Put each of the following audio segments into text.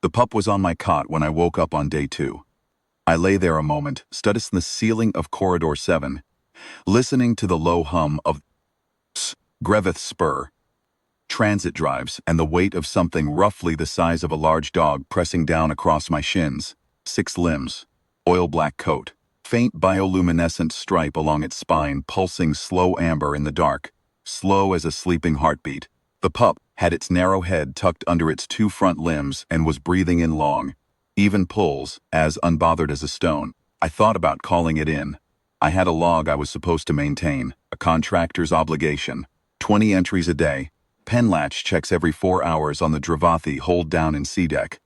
The pup was on my cot when I woke up on day 2. I lay there a moment, studying the ceiling of Corridor 7, listening to the low hum of Drevathi spur, transit drives, and the weight of something roughly the size of a large dog pressing down across my shins. 6 limbs, oil-black coat, faint bioluminescent stripe along its spine pulsing slow amber in the dark, slow as a sleeping heartbeat. The pup had its narrow head tucked under its 2 front limbs and was breathing in long, even pulls, as unbothered as a stone. I thought about calling it in. I had a log I was supposed to maintain, a contractor's obligation. 20 entries a day. Pen latch checks every 4 hours on the Drevathi hold down in C deck.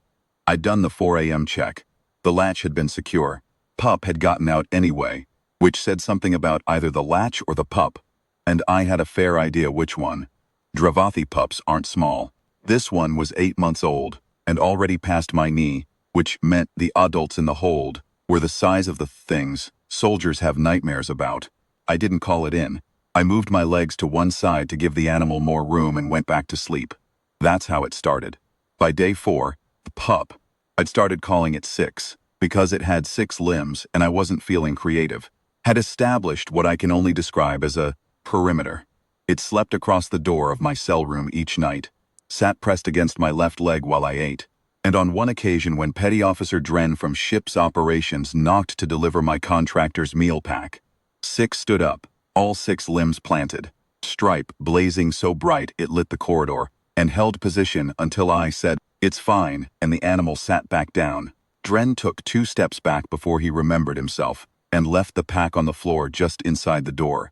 I'd done the 4 a.m. check. The latch had been secure. Pup had gotten out anyway, which said something about either the latch or the pup, and I had a fair idea which one. Drevathi pups aren't small. This one was 8 months old, and already past my knee, which meant the adults in the hold were the size of the things soldiers have nightmares about. I didn't call it in. I moved my legs to one side to give the animal more room and went back to sleep. That's how it started. By day 4, the pup, I'd started calling it 6, because it had 6 limbs and I wasn't feeling creative, had established what I can only describe as a perimeter. It slept across the door of my cell room each night, sat pressed against my left leg while I ate, and on one occasion when Petty Officer Dren from Ship's Operations knocked to deliver my contractor's meal pack, 6 stood up, all 6 limbs planted, stripe blazing so bright it lit the corridor, and held position until I said, "It's fine," and the animal sat back down. Dren took 2 steps back before he remembered himself, and left the pack on the floor just inside the door.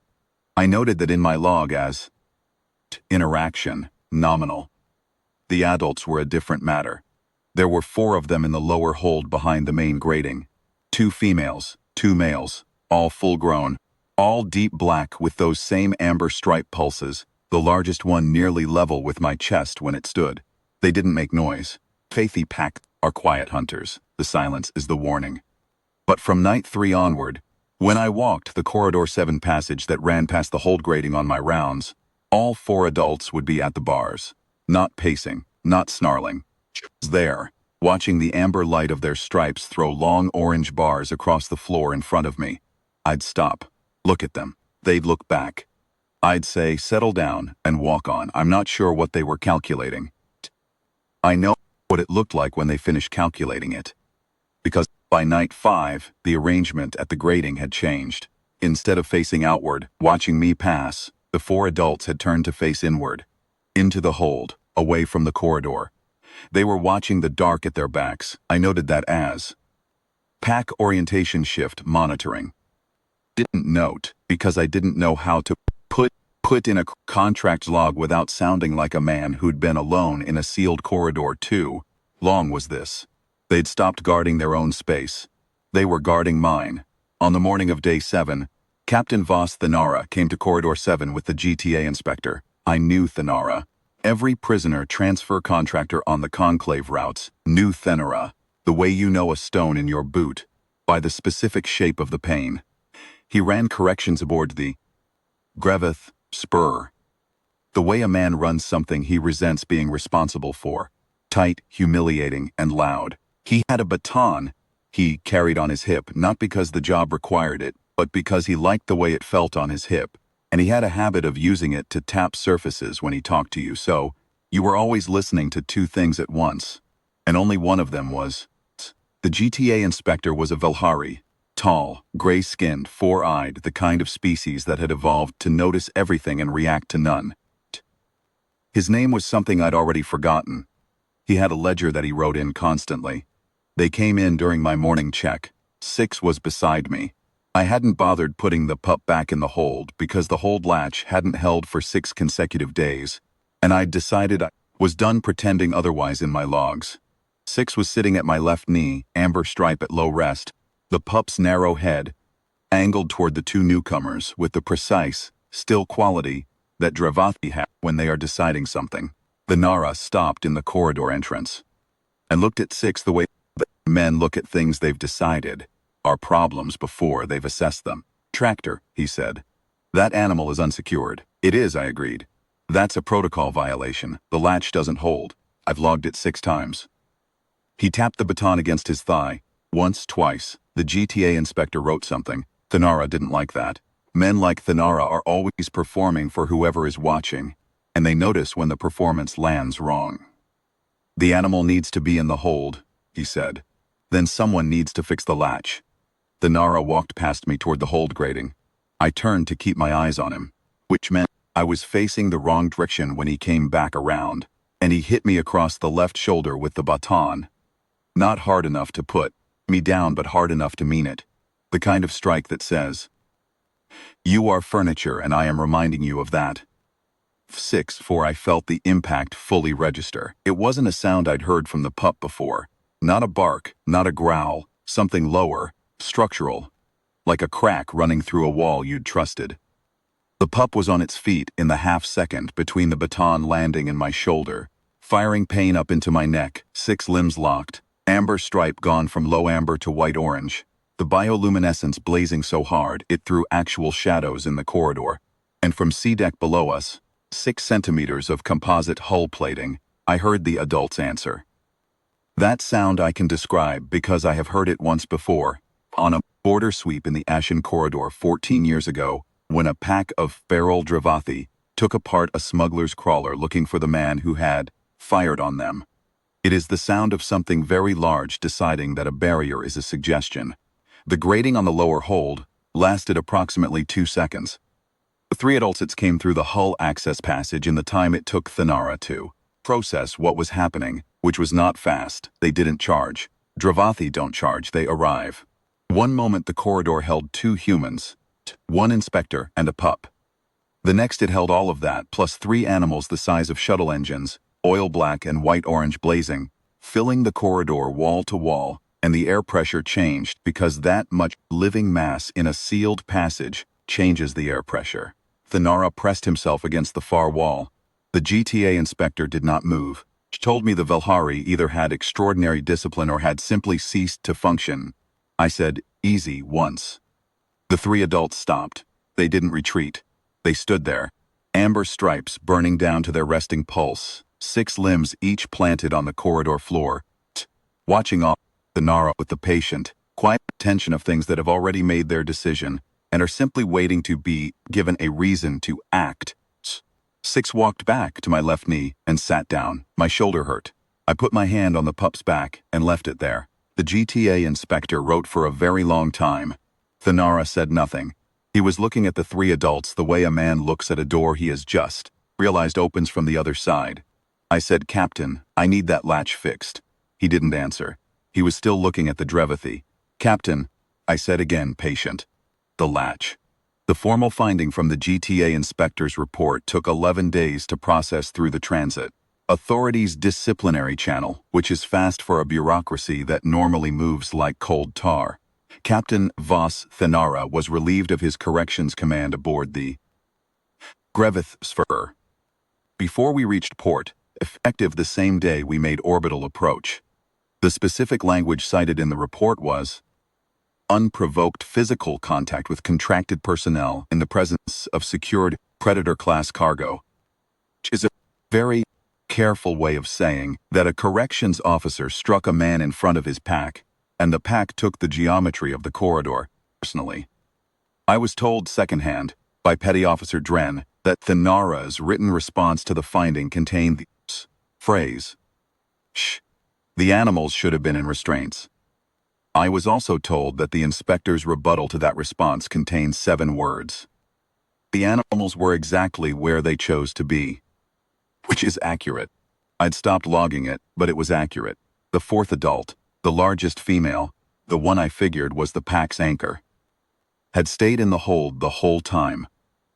I noted that in my log as interaction, nominal. The adults were a different matter. There were 4 of them in the lower hold behind the main grating. 2 females, 2 males, all full-grown, all deep black with those same amber stripe pulses, the largest one nearly level with my chest when it stood. They didn't make noise. Faithy pack are quiet hunters. The silence is the warning. But from night 3 onward, when I walked the Corridor 7 passage that ran past the hold grating on my rounds, all 4 adults would be at the bars, not pacing, not snarling, just there, watching the amber light of their stripes throw long orange bars across the floor in front of me. I'd stop, look at them. They'd look back. I'd say, "Settle down," and walk on. I'm not sure what they were calculating. I know what it looked like when they finished calculating it. Because by night 5, the arrangement at the grating had changed. Instead of facing outward, watching me pass, the 4 adults had turned to face inward, into the hold, away from the corridor. They were watching the dark at their backs. I noted that as pack orientation shift monitoring. Didn't note, because I didn't know how to put in a contract log without sounding like a man who'd been alone in a sealed corridor too long was this. They'd stopped guarding their own space. They were guarding mine. On the morning of day 7, Captain Voss Thanara came to Corridor 7 with the GTA inspector. I knew Thanara. Every prisoner transfer contractor on the conclave routes knew Thanara, the way you know a stone in your boot, by the specific shape of the pane. He ran corrections aboard the Drevathi spur. The way a man runs something he resents being responsible for. Tight, humiliating, and loud. He had a baton he carried on his hip, not because the job required it, but because he liked the way it felt on his hip, and he had a habit of using it to tap surfaces when he talked to you, so you were always listening to 2 things at once, and only one of them was. The GTA inspector was a Velhari, tall, gray-skinned, 4-eyed, the kind of species that had evolved to notice everything and react to none. His name was something I'd already forgotten. He had a ledger that he wrote in constantly. They came in during my morning check. 6 was beside me. I hadn't bothered putting the pup back in the hold because the hold latch hadn't held for 6 consecutive days, and I'd decided I was done pretending otherwise in my logs. 6 was sitting at my left knee, amber stripe at low rest, the pup's narrow head angled toward the 2 newcomers with the precise, still quality that Drevathi have when they are deciding something. The Nara stopped in the corridor entrance and looked at 6 the way men look at things they've decided are problems before they've assessed them. "Tractor," he said. "That animal is unsecured." "It is," I agreed. "That's a protocol violation. The latch doesn't hold. I've logged it 6 times." He tapped the baton against his thigh. Once, twice. The GTA inspector wrote something. Thanara didn't like that. Men like Thanara are always performing for whoever is watching, and they notice when the performance lands wrong. The animal needs to be in the hold, he said. Then someone needs to fix the latch. Thanara walked past me toward the hold grating. I turned to keep my eyes on him, which meant I was facing the wrong direction when he came back around, and he hit me across the left shoulder with the baton. Not hard enough to put me down, but hard enough to mean it. The kind of strike that says, "You are furniture and I am reminding you of that." 6 for I felt the impact fully register. It wasn't a sound I'd heard from the pup before. Not a bark, not a growl, something lower, structural, like a crack running through a wall you'd trusted. The pup was on its feet in the half-second between the baton landing and my shoulder, firing pain up into my neck, 6 limbs locked, amber stripe gone from low amber to white-orange, the bioluminescence blazing so hard it threw actual shadows in the corridor, and from C-deck below us, 6 centimeters of composite hull plating, I heard the adult's answer. That sound I can describe because I have heard it once before, on a border sweep in the Ashen Corridor 14 years ago, when a pack of feral Drevathi took apart a smuggler's crawler looking for the man who had fired on them. It is the sound of something very large deciding that a barrier is a suggestion. The grating on the lower hold lasted approximately 2 seconds. The 3 adults came through the hull access passage in the time it took Thanara to process what was happening, which was not fast. They didn't charge. Drevathi don't charge, they arrive. One moment the corridor held 2 humans, 1 inspector and a pup. The next it held all of that, plus 3 animals the size of shuttle engines, oil black and white-orange blazing, filling the corridor wall to wall, and the air pressure changed because that much living mass in a sealed passage changes the air pressure. Thanara pressed himself against the far wall. The GTA inspector did not move. She told me the Velhari either had extraordinary discipline or had simply ceased to function. I said, "Easy," once. The 3 adults stopped. They didn't retreat. They stood there, amber stripes burning down to their resting pulse, 6 limbs each planted on the corridor floor, watching off Thanara with the patient, quiet attention of things that have already made their decision and are simply waiting to be given a reason to act. 6 walked back to my left knee and sat down. My shoulder hurt. I put my hand on the pup's back and left it there. The GTA inspector wrote for a very long time. Thanara said nothing. He was looking at the 3 adults the way a man looks at a door he has just realized opens from the other side. I said, "Captain, I need that latch fixed." He didn't answer. He was still looking at the Drevathi. "Captain," I said again, patient. The latch. The formal finding from the GTA inspector's report took 11 days to process through the transit authorities' disciplinary channel, which is fast for a bureaucracy that normally moves like cold tar. Captain Voss Thanara was relieved of his corrections command aboard the Grizzled. Before we reached port, effective the same day we made orbital approach. The specific language cited in the report was unprovoked physical contact with contracted personnel in the presence of secured Predator-class cargo, which is a very careful way of saying that a corrections officer struck a man in front of his pack, and the pack took the geometry of the corridor personally. I was told secondhand, by Petty Officer Dren, that Thanara's written response to the finding contained the phrase, "Shh, the animals should have been in restraints." I was also told that the inspector's rebuttal to that response contained 7 words. The animals were exactly where they chose to be. Which is accurate. I'd stopped logging it, but it was accurate. The 4th adult, the largest female, the one I figured was the pack's anchor, had stayed in the hold the whole time.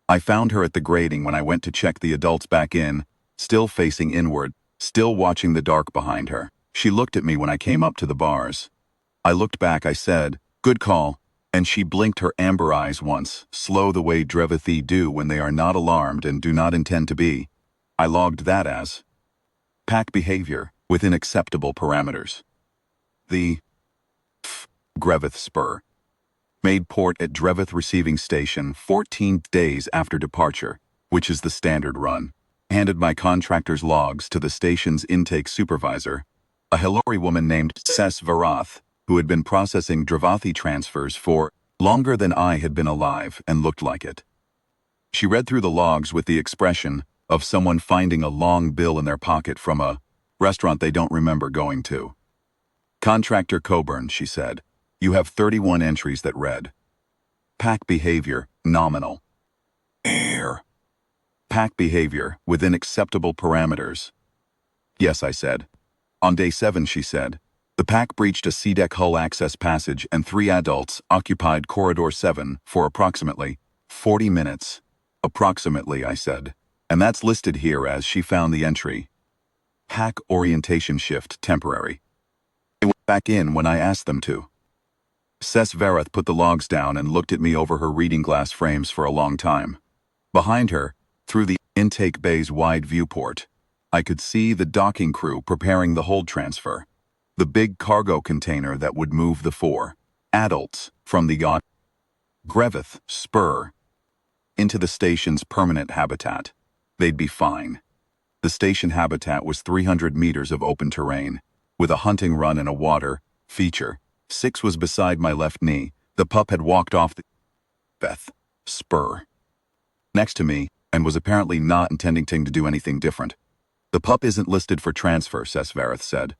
I found her at the grating when I went to check the adults back in, still facing inward, still watching the dark behind her. She looked at me when I came up to the bars. I looked back, I said, "Good call," and she blinked her amber eyes once, slow the way Drevathi do when they are not alarmed and do not intend to be. I logged that as pack behavior within acceptable parameters. The Grizzled Spur made port at Drevathi receiving station 14 days after departure, which is the standard run. Handed my contractor's logs to the station's intake supervisor. a Hillary woman named Drevathi, who had been processing Drevathi transfers for longer than I had been alive and looked like it. She read through the logs with the expression of someone finding a long bill in their pocket from a restaurant they don't remember going to. Contractor Coburn, she said, you have 31 entries that read. Pack behavior, nominal. Air. Pack behavior, within acceptable parameters. Yes, I said. On day 7, she said, the pack breached a C-deck hull access passage and 3 adults occupied corridor 7 for approximately 40 minutes. Approximately, I said. And that's listed here as she found the entry. Pack orientation shift temporary. They went back in when I asked them to. Drevathi put the logs down and looked at me over her reading glass frames for a long time. Behind her, through the intake bay's wide viewport, I could see the docking crew preparing the hold transfer, the big cargo container that would move the 4 adults from the yacht Drevathi spur into the station's permanent habitat. They'd be fine. The station habitat was 300 meters of open terrain, with a hunting run and a water feature. 6 was beside my left knee. The pup had walked off the Drevathi spur next to me and was apparently not intending to do anything different. The pup isn't listed for transfer, Drevathi said.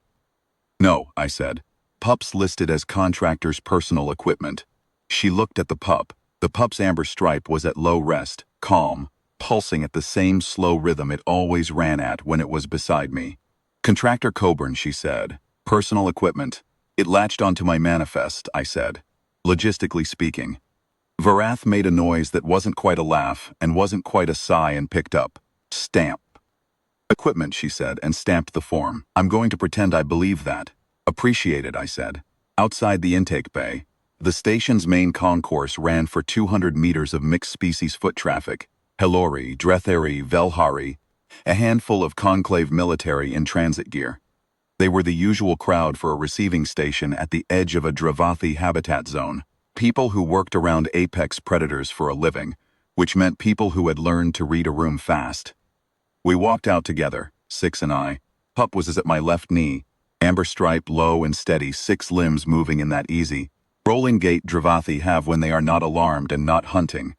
No, I said. Pup's listed as contractor's personal equipment. She looked at the pup. The pup's amber stripe was at low rest, calm, pulsing at the same slow rhythm it always ran at when it was beside me. Contractor Coburn, she said. Personal equipment. It latched onto my manifest, I said. Logistically speaking. Drevathi made a noise that wasn't quite a laugh and wasn't quite a sigh and picked up. Stamp. Equipment, she said, and stamped the form. I'm going to pretend I believe that. Appreciate it, I said. Outside the intake bay, the station's main concourse ran for 200 meters of mixed-species foot traffic. Hillary, Drevathi, Velhari, a handful of conclave military in transit gear. They were the usual crowd for a receiving station at the edge of a Drevathi habitat zone. People who worked around apex predators for a living, which meant people who had learned to read a room fast. We walked out together, 6 and I. Pup was at my left knee, amber stripe low and steady, 6 limbs moving in that easy, rolling gait Drevathi have when they are not alarmed and not hunting.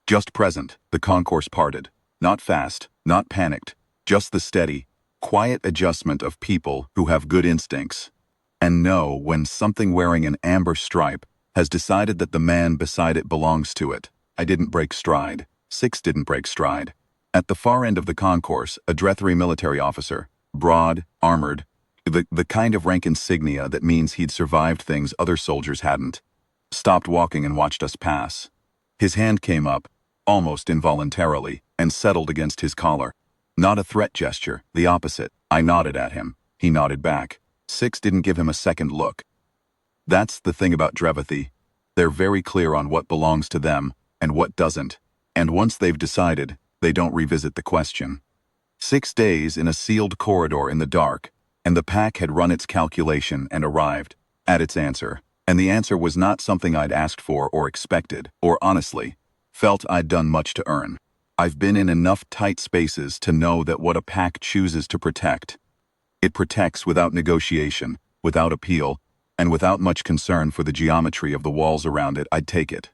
Just present, the concourse parted. Not fast, not panicked, just the steady, quiet adjustment of people who have good instincts and know when something wearing an amber stripe has decided that the man beside it belongs to it. I didn't break stride. 6 didn't break stride. At the far end of the concourse, a Drevathi military officer, broad, armored, the kind of rank insignia that means he'd survived things other soldiers hadn't, stopped walking and watched us pass. His hand came up, almost involuntarily, and settled against his collar. Not a threat gesture, the opposite. I nodded at him. He nodded back. 6 didn't give him a second look. That's the thing about Drevathi. They're very clear on what belongs to them and what doesn't. And once they've decided, they don't revisit the question. 6 days in a sealed corridor in the dark, and the pack had run its calculation and arrived at its answer. And the answer was not something I'd asked for or expected, or honestly, felt I'd done much to earn. I've been in enough tight spaces to know that what a pack chooses to protect, it protects without negotiation, without appeal, and without much concern for the geometry of the walls around it. I'd take it.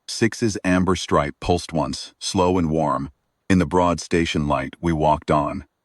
6's amber stripe pulsed once, slow and warm. In the broad station light, we walked on.